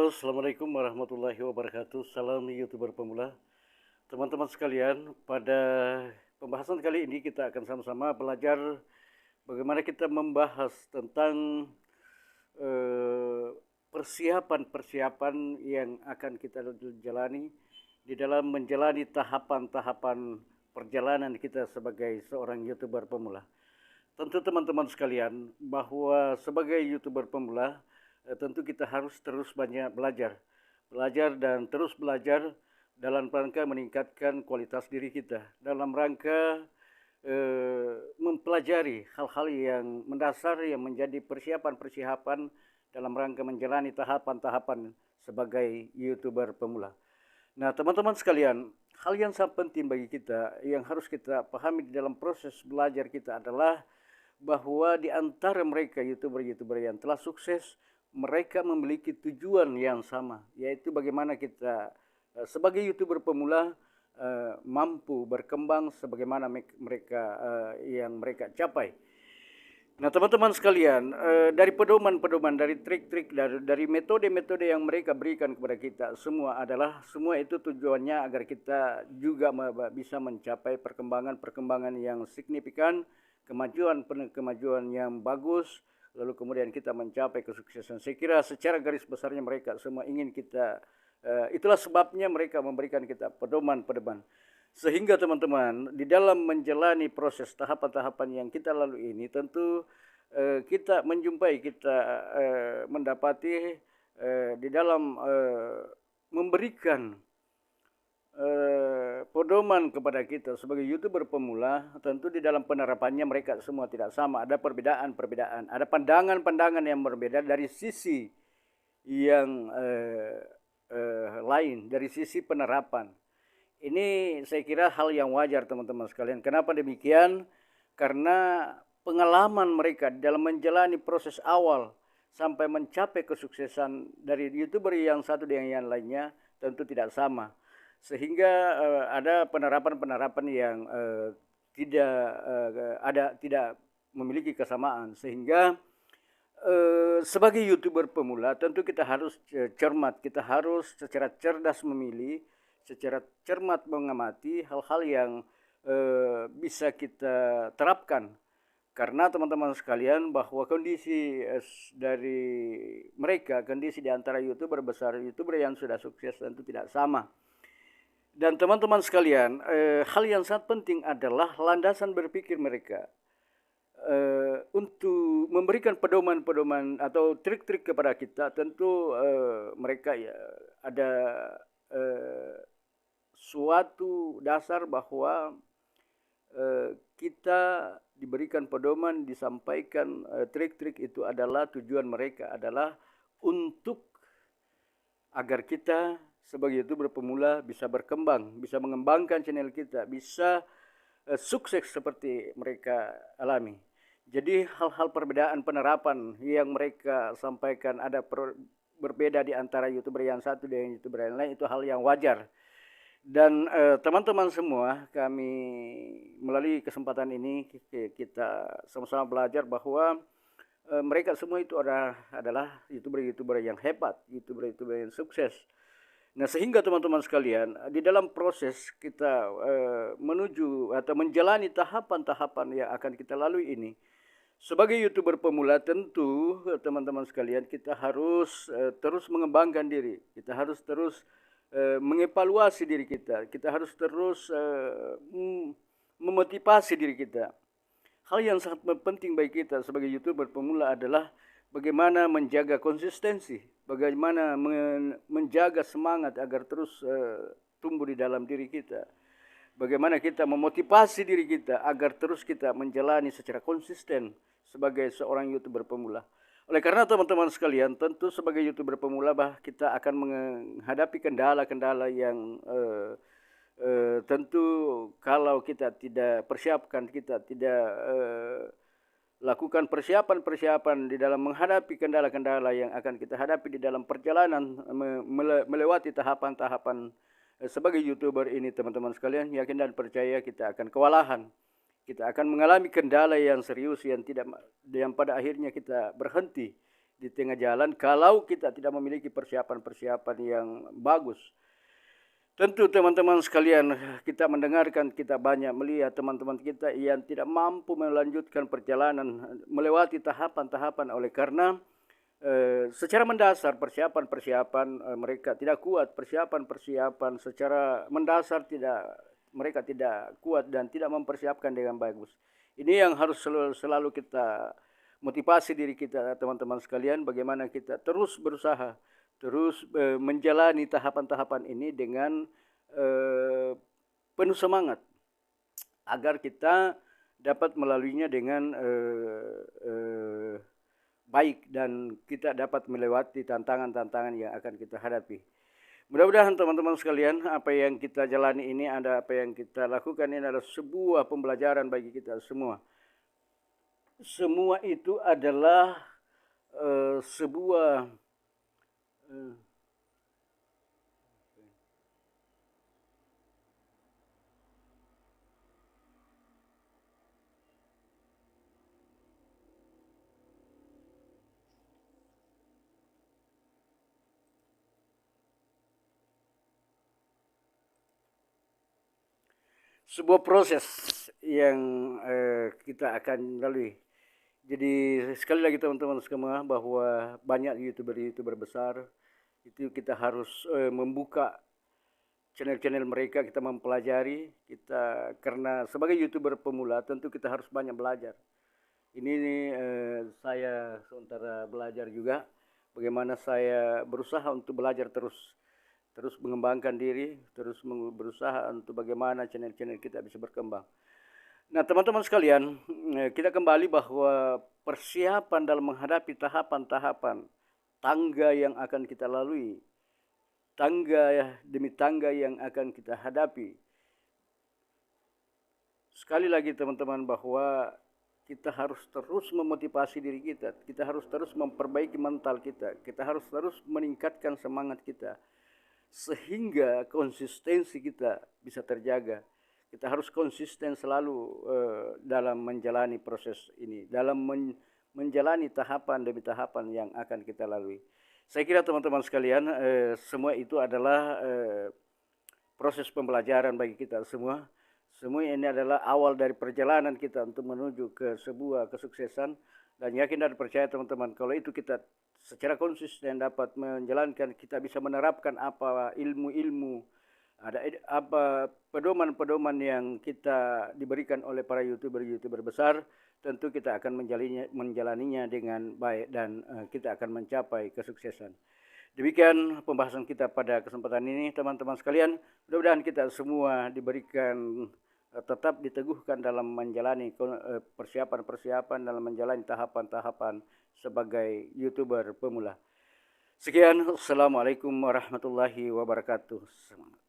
Halo, Assalamualaikum warahmatullahi wabarakatuh. Salam YouTuber pemula. Teman-teman sekalian, pada pembahasan kali ini kita akan sama-sama belajar bagaimana kita membahas tentang persiapan-persiapan yang akan kita jalani di dalam menjalani tahapan-tahapan perjalanan kita sebagai seorang YouTuber pemula. Tentu teman-teman sekalian bahwa sebagai YouTuber pemula tentu kita harus terus banyak belajar dan terus belajar dalam rangka meningkatkan kualitas diri kita, dalam rangka mempelajari hal-hal yang mendasar yang menjadi persiapan-persiapan dalam rangka menjalani tahapan-tahapan sebagai YouTuber pemula. Nah, teman-teman sekalian, hal yang sangat penting bagi kita yang harus kita pahami di dalam proses belajar kita adalah bahwa di antara mereka YouTuber-YouTuber yang telah sukses, mereka memiliki tujuan yang sama, yaitu bagaimana kita sebagai YouTuber pemula mampu berkembang sebagaimana mereka yang mereka capai. Nah, teman-teman sekalian, dari pedoman-pedoman, dari trik-trik, dari metode-metode yang mereka berikan kepada kita, semua itu tujuannya agar kita juga bisa mencapai perkembangan-perkembangan yang signifikan, kemajuan yang bagus, lalu kemudian kita mencapai kesuksesan. Saya kira secara garis besarnya mereka semua ingin kita, itulah sebabnya mereka memberikan kita pedoman-pedoman. Sehingga teman-teman, di dalam menjalani proses tahapan-tahapan yang kita lalui ini, tentu kita menjumpai, kita mendapati di dalam memberikan pedoman kepada kita sebagai YouTuber pemula, tentu di dalam penerapannya mereka semua tidak sama. Ada perbedaan-perbedaan, ada pandangan-pandangan yang berbeda dari sisi yang lain, dari sisi penerapan. Ini saya kira hal yang wajar teman-teman sekalian. Kenapa demikian? Karena pengalaman mereka dalam menjalani proses awal sampai mencapai kesuksesan dari YouTuber yang satu dengan yang lainnya tentu tidak sama. Sehingga ada penerapan-penerapan yang tidak memiliki kesamaan. Sehingga sebagai YouTuber pemula tentu kita harus cermat, kita harus secara cerdas memilih, secara cermat mengamati hal-hal yang bisa kita terapkan. Karena teman-teman sekalian bahwa kondisi dari mereka, kondisi di antara YouTuber besar, YouTuber yang sudah sukses tentu tidak sama. Dan teman-teman sekalian, hal yang sangat penting adalah landasan berpikir mereka. Untuk memberikan pedoman-pedoman atau trik-trik kepada kita, tentu mereka ya ada suatu dasar bahwa kita diberikan pedoman, disampaikan trik-trik itu adalah tujuan mereka adalah untuk agar kita sebagai YouTuber pemula bisa berkembang, bisa mengembangkan channel kita, bisa sukses seperti mereka alami. Jadi hal-hal perbedaan penerapan yang mereka sampaikan ada berbeda di antara YouTuber yang satu dengan YouTuber yang lain, itu hal yang wajar. Dan teman-teman semua, kami melalui kesempatan ini kita sama-sama belajar bahwa mereka semua itu adalah YouTuber-YouTuber yang hebat, YouTuber-YouTuber yang sukses. Nah, sehingga teman-teman sekalian, di dalam proses kita menuju atau menjalani tahapan-tahapan yang akan kita lalui ini, sebagai YouTuber pemula tentu teman-teman sekalian kita harus terus mengembangkan diri, kita harus terus mengevaluasi diri kita harus terus memotivasi diri kita. Hal yang sangat penting bagi kita sebagai YouTuber pemula adalah bagaimana menjaga konsistensi, bagaimana menjaga semangat agar terus tumbuh di dalam diri kita. Bagaimana kita memotivasi diri kita agar terus kita menjalani secara konsisten sebagai seorang YouTuber pemula. Oleh karena teman-teman sekalian, tentu sebagai YouTuber pemula kita akan menghadapi kendala-kendala yang tentu kalau kita tidak persiapkan, kita tidak lakukan persiapan-persiapan di dalam menghadapi kendala-kendala yang akan kita hadapi di dalam perjalanan melewati tahapan-tahapan sebagai YouTuber ini, teman-teman sekalian, yakin dan percaya kita akan kewalahan. Kita akan mengalami kendala yang serius yang pada akhirnya kita berhenti di tengah jalan kalau kita tidak memiliki persiapan-persiapan yang bagus. Tentu teman-teman sekalian, kita mendengarkan, kita banyak melihat teman-teman kita yang tidak mampu melanjutkan perjalanan melewati tahapan-tahapan oleh karena secara mendasar persiapan-persiapan mereka tidak kuat, persiapan-persiapan secara mendasar mereka tidak kuat dan tidak mempersiapkan dengan bagus. Ini yang harus selalu kita motivasi diri kita teman-teman sekalian, bagaimana kita terus berusaha terus menjalani tahapan-tahapan ini dengan penuh semangat agar kita dapat melaluinya dengan baik dan kita dapat melewati tantangan-tantangan yang akan kita hadapi. Mudah-mudahan teman-teman sekalian, apa yang kita jalani ini, apa yang kita lakukan ini adalah sebuah pembelajaran bagi kita semua. Semua itu adalah sebuah sebuah proses yang kita akan lalui. Jadi sekali lagi teman-teman semua, bahwa banyak youtuber besar itu kita harus membuka channel-channel mereka, kita mempelajari, kita karena sebagai youtuber pemula tentu kita harus banyak belajar. Ini saya sementara belajar juga, bagaimana saya berusaha untuk belajar terus mengembangkan diri, terus berusaha untuk bagaimana channel-channel kita bisa berkembang. Nah teman-teman sekalian, kita kembali bahwa persiapan dalam menghadapi tahapan-tahapan tangga yang akan kita lalui, tangga demi tangga yang akan kita hadapi. Sekali lagi teman-teman, bahwa kita harus terus memotivasi diri kita harus terus memperbaiki mental kita harus terus meningkatkan semangat kita, sehingga konsistensi kita bisa terjaga. Kita harus konsisten selalu dalam menjalani proses ini, dalam menjalani tahapan demi tahapan yang akan kita lalui. Saya kira teman-teman sekalian, semua itu adalah proses pembelajaran bagi kita semua. Semua ini adalah awal dari perjalanan kita untuk menuju ke sebuah kesuksesan. Dan yakin dan percaya teman-teman, kalau itu kita secara konsisten dapat menjalankan, kita bisa menerapkan apa ilmu-ilmu, ada apa pedoman-pedoman yang kita diberikan oleh para youtuber besar, tentu kita akan menjalaninya dengan baik dan kita akan mencapai kesuksesan. Demikian pembahasan kita pada kesempatan ini teman-teman sekalian. Mudah-mudahan kita semua diberikan tetap diteguhkan dalam menjalani persiapan-persiapan, dalam menjalani tahapan-tahapan sebagai youtuber pemula. Sekian, assalamualaikum warahmatullahi wabarakatuh. Semangat.